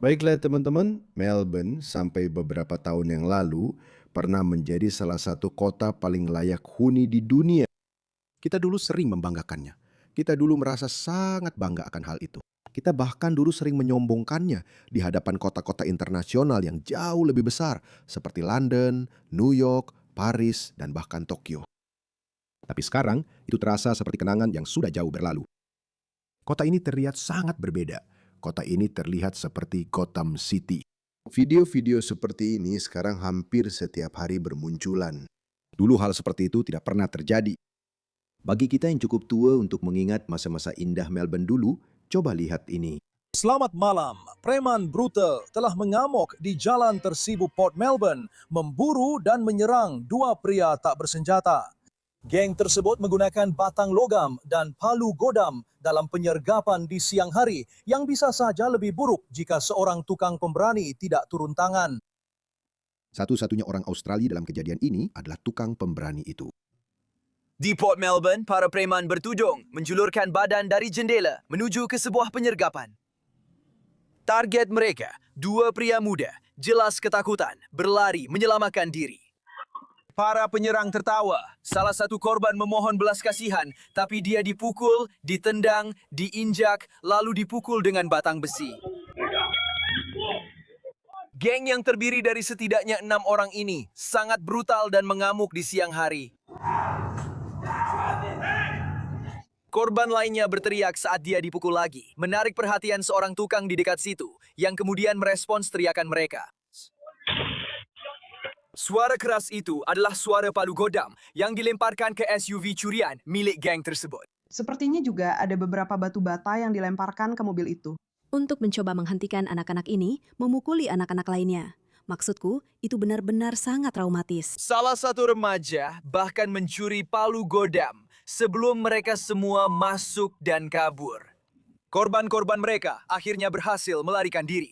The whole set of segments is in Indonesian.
Baiklah teman-teman, Melbourne sampai beberapa tahun yang lalu pernah menjadi salah satu kota paling layak huni di dunia. Kita dulu sering membanggakannya. Kita dulu merasa sangat bangga akan hal itu. Kita bahkan dulu sering menyombongkannya di hadapan kota-kota internasional yang jauh lebih besar seperti London, New York, Paris, dan bahkan Tokyo. Tapi sekarang itu terasa seperti kenangan yang sudah jauh berlalu. Kota ini terlihat sangat berbeda. Kota ini terlihat seperti Gotham City. Video-video seperti ini sekarang hampir setiap hari bermunculan. Dulu hal seperti itu tidak pernah terjadi. Bagi kita yang cukup tua untuk mengingat masa-masa indah Melbourne dulu, coba lihat ini. Selamat malam. Preman brutal telah mengamuk di jalan tersibuk Port Melbourne, memburu dan menyerang dua pria tak bersenjata. Geng tersebut menggunakan batang logam dan palu godam dalam penyergapan di siang hari yang bisa saja lebih buruk jika seorang tukang pemberani tidak turun tangan. Satu-satunya orang Australia dalam kejadian ini adalah tukang pemberani itu. Di Port Melbourne, para preman bertudung menjulurkan badan dari jendela menuju ke sebuah penyergapan. Target mereka, dua pria muda, jelas ketakutan, berlari menyelamatkan diri. Para penyerang tertawa. Salah satu korban memohon belas kasihan, tapi dia dipukul, ditendang, diinjak, lalu dipukul dengan batang besi. Geng yang terdiri dari setidaknya 6 orang ini sangat brutal dan mengamuk di siang hari. Korban lainnya berteriak saat dia dipukul lagi, menarik perhatian seorang tukang di dekat situ, yang kemudian merespons teriakan mereka. Suara keras itu adalah suara palu godam yang dilemparkan ke SUV curian milik geng tersebut. Sepertinya juga ada beberapa batu bata yang dilemparkan ke mobil itu. Untuk mencoba menghentikan anak-anak ini memukuli anak-anak lainnya. Maksudku, itu benar-benar sangat traumatis. Salah satu remaja bahkan mencuri palu godam sebelum mereka semua masuk dan kabur. Korban-korban mereka akhirnya berhasil melarikan diri.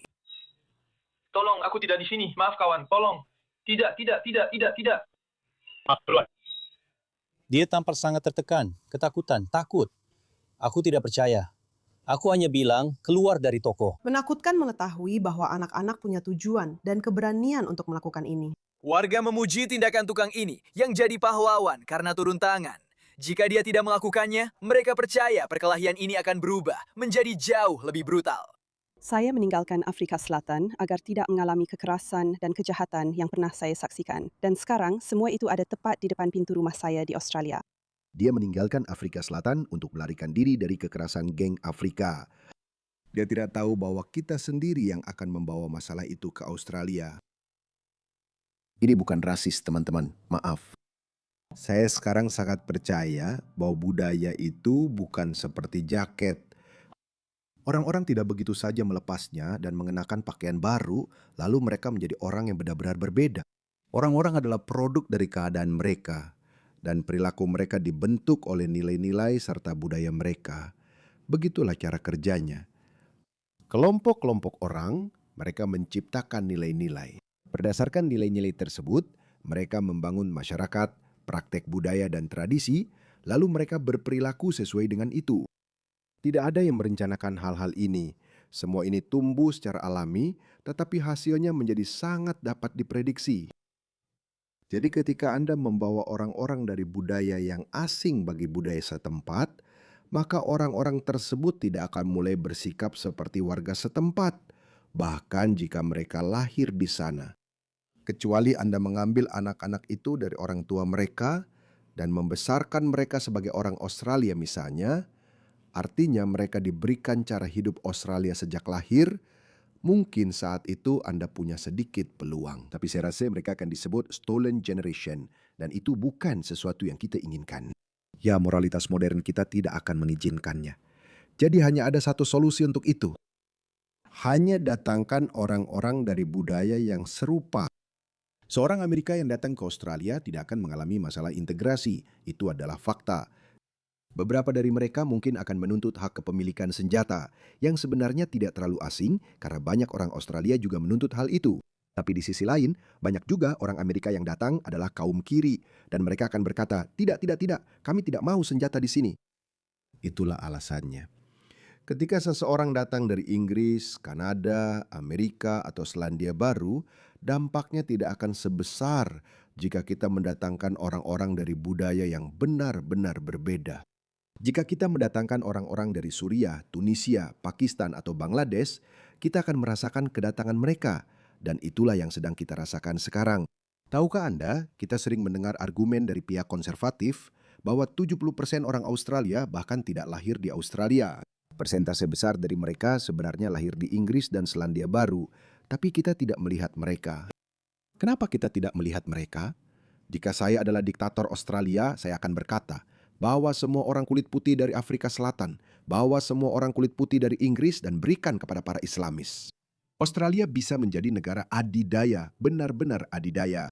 Tolong, aku tidak di sini. Maaf kawan, tolong. Tidak. Maaf, duluan. Dia tampak sangat tertekan, ketakutan, takut. Aku tidak percaya. Aku hanya bilang, keluar dari toko. Menakutkan mengetahui bahwa anak-anak punya tujuan dan keberanian untuk melakukan ini. Warga memuji tindakan tukang ini yang jadi pahlawan karena turun tangan. Jika dia tidak melakukannya, mereka percaya perkelahian ini akan berubah menjadi jauh lebih brutal. Saya meninggalkan Afrika Selatan agar tidak mengalami kekerasan dan kejahatan yang pernah saya saksikan. Dan sekarang, semua itu ada tepat di depan pintu rumah saya di Australia. Dia meninggalkan Afrika Selatan untuk melarikan diri dari kekerasan geng Afrika. Dia tidak tahu bahwa kita sendiri yang akan membawa masalah itu ke Australia. Ini bukan rasis, teman-teman. Maaf. Saya sekarang sangat percaya bahwa budaya itu bukan seperti jaket. Orang-orang tidak begitu saja melepasnya dan mengenakan pakaian baru, lalu mereka menjadi orang yang benar-benar berbeda. Orang-orang adalah produk dari keadaan mereka, dan perilaku mereka dibentuk oleh nilai-nilai serta budaya mereka. Begitulah cara kerjanya. Kelompok-kelompok orang, mereka menciptakan nilai-nilai. Berdasarkan nilai-nilai tersebut, mereka membangun masyarakat, praktek budaya dan tradisi, lalu mereka berperilaku sesuai dengan itu. Tidak ada yang merencanakan hal-hal ini. Semua ini tumbuh secara alami, tetapi hasilnya menjadi sangat dapat diprediksi. Jadi ketika Anda membawa orang-orang dari budaya yang asing bagi budaya setempat, maka orang-orang tersebut tidak akan mulai bersikap seperti warga setempat, bahkan jika mereka lahir di sana. Kecuali Anda mengambil anak-anak itu dari orang tua mereka dan membesarkan mereka sebagai orang Australia misalnya, artinya mereka diberikan cara hidup Australia sejak lahir, mungkin saat itu Anda punya sedikit peluang. Tapi saya rasa mereka akan disebut stolen generation, dan itu bukan sesuatu yang kita inginkan. Ya, moralitas modern kita tidak akan mengizinkannya. Jadi hanya ada satu solusi untuk itu. Hanya datangkan orang-orang dari budaya yang serupa. Seorang Amerika yang datang ke Australia tidak akan mengalami masalah integrasi. Itu adalah fakta. Beberapa dari mereka mungkin akan menuntut hak kepemilikan senjata, yang sebenarnya tidak terlalu asing karena banyak orang Australia juga menuntut hal itu. Tapi di sisi lain, banyak juga orang Amerika yang datang adalah kaum kiri, dan mereka akan berkata, tidak, kami tidak mau senjata di sini. Itulah alasannya. Ketika seseorang datang dari Inggris, Kanada, Amerika, atau Selandia Baru, dampaknya tidak akan sebesar jika kita mendatangkan orang-orang dari budaya yang benar-benar berbeda. Jika kita mendatangkan orang-orang dari Suriah, Tunisia, Pakistan, atau Bangladesh, kita akan merasakan kedatangan mereka, dan itulah yang sedang kita rasakan sekarang. Tahukah Anda, kita sering mendengar argumen dari pihak konservatif bahwa 70% orang Australia bahkan tidak lahir di Australia. Persentase besar dari mereka sebenarnya lahir di Inggris dan Selandia Baru, tapi kita tidak melihat mereka. Kenapa kita tidak melihat mereka? Jika saya adalah diktator Australia, saya akan berkata, bawa semua orang kulit putih dari Afrika Selatan, bawa semua orang kulit putih dari Inggris dan berikan kepada para Islamis. Australia bisa menjadi negara adidaya, benar-benar adidaya.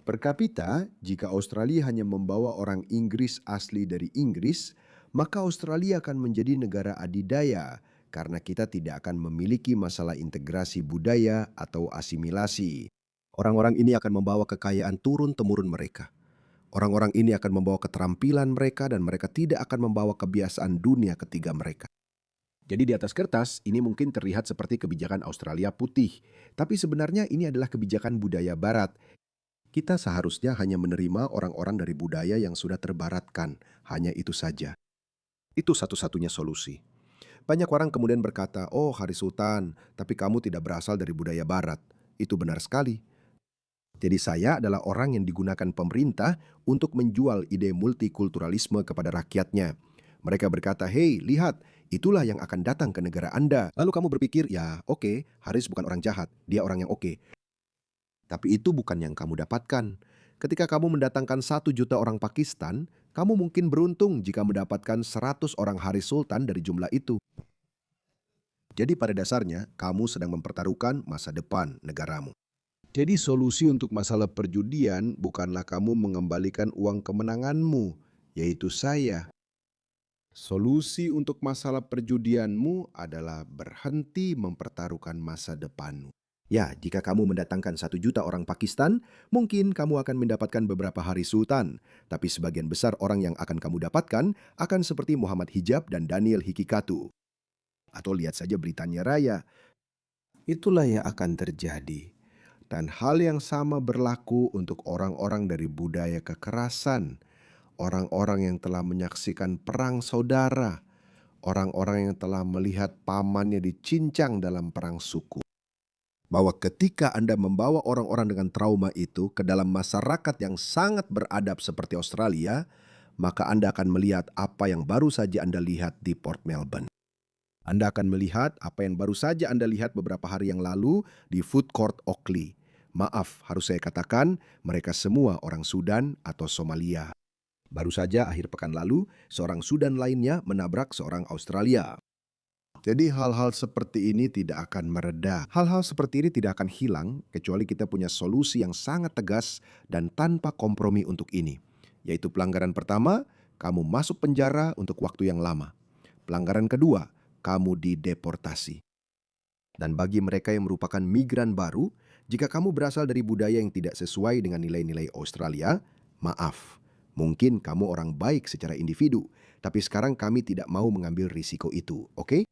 Per kapita, jika Australia hanya membawa orang Inggris asli dari Inggris, maka Australia akan menjadi negara adidaya karena kita tidak akan memiliki masalah integrasi budaya atau asimilasi. Orang-orang ini akan membawa kekayaan turun-temurun mereka. Orang-orang ini akan membawa keterampilan mereka dan mereka tidak akan membawa kebiasaan dunia ketiga mereka. Jadi di atas kertas, ini mungkin terlihat seperti kebijakan Australia putih. Tapi sebenarnya ini adalah kebijakan budaya barat. Kita seharusnya hanya menerima orang-orang dari budaya yang sudah terbaratkan. Hanya itu saja. Itu satu-satunya solusi. Banyak orang kemudian berkata, oh Haris Sultan, tapi kamu tidak berasal dari budaya barat. Itu benar sekali. Jadi saya adalah orang yang digunakan pemerintah untuk menjual ide multikulturalisme kepada rakyatnya. Mereka berkata, hei lihat, itulah yang akan datang ke negara Anda. Lalu kamu berpikir, ya oke, Haris bukan orang jahat, dia orang yang oke. Tapi itu bukan yang kamu dapatkan. Ketika kamu mendatangkan 1 juta orang Pakistan, kamu mungkin beruntung jika mendapatkan 100 orang Haris Sultan dari jumlah itu. Jadi pada dasarnya, kamu sedang mempertaruhkan masa depan negaramu. Jadi solusi untuk masalah perjudian bukanlah kamu mengembalikan uang kemenanganmu, yaitu saya. Solusi untuk masalah perjudianmu adalah berhenti mempertaruhkan masa depanmu. Ya, jika kamu mendatangkan 1 juta orang Pakistan, mungkin kamu akan mendapatkan beberapa hari sultan. Tapi sebagian besar orang yang akan kamu dapatkan akan seperti Muhammad Hijab dan Daniel Hikikatu. Atau lihat saja Britania Raya. Itulah yang akan terjadi. Dan hal yang sama berlaku untuk orang-orang dari budaya kekerasan, orang-orang yang telah menyaksikan perang saudara, orang-orang yang telah melihat pamannya dicincang dalam perang suku. Bahwa ketika Anda membawa orang-orang dengan trauma itu ke dalam masyarakat yang sangat beradab seperti Australia, maka Anda akan melihat apa yang baru saja Anda lihat di Port Melbourne. Anda akan melihat apa yang baru saja Anda lihat beberapa hari yang lalu di Food Court Oakley. Maaf, harus saya katakan, mereka semua orang Sudan atau Somalia. Baru saja akhir pekan lalu, seorang Sudan lainnya menabrak seorang Australia. Jadi hal-hal seperti ini tidak akan mereda. Hal-hal seperti ini tidak akan hilang kecuali kita punya solusi yang sangat tegas dan tanpa kompromi untuk ini. Yaitu pelanggaran pertama, kamu masuk penjara untuk waktu yang lama. Pelanggaran kedua, kamu dideportasi. Dan bagi mereka yang merupakan migran baru, jika kamu berasal dari budaya yang tidak sesuai dengan nilai-nilai Australia, maaf, mungkin kamu orang baik secara individu, tapi sekarang kami tidak mau mengambil risiko itu, oke?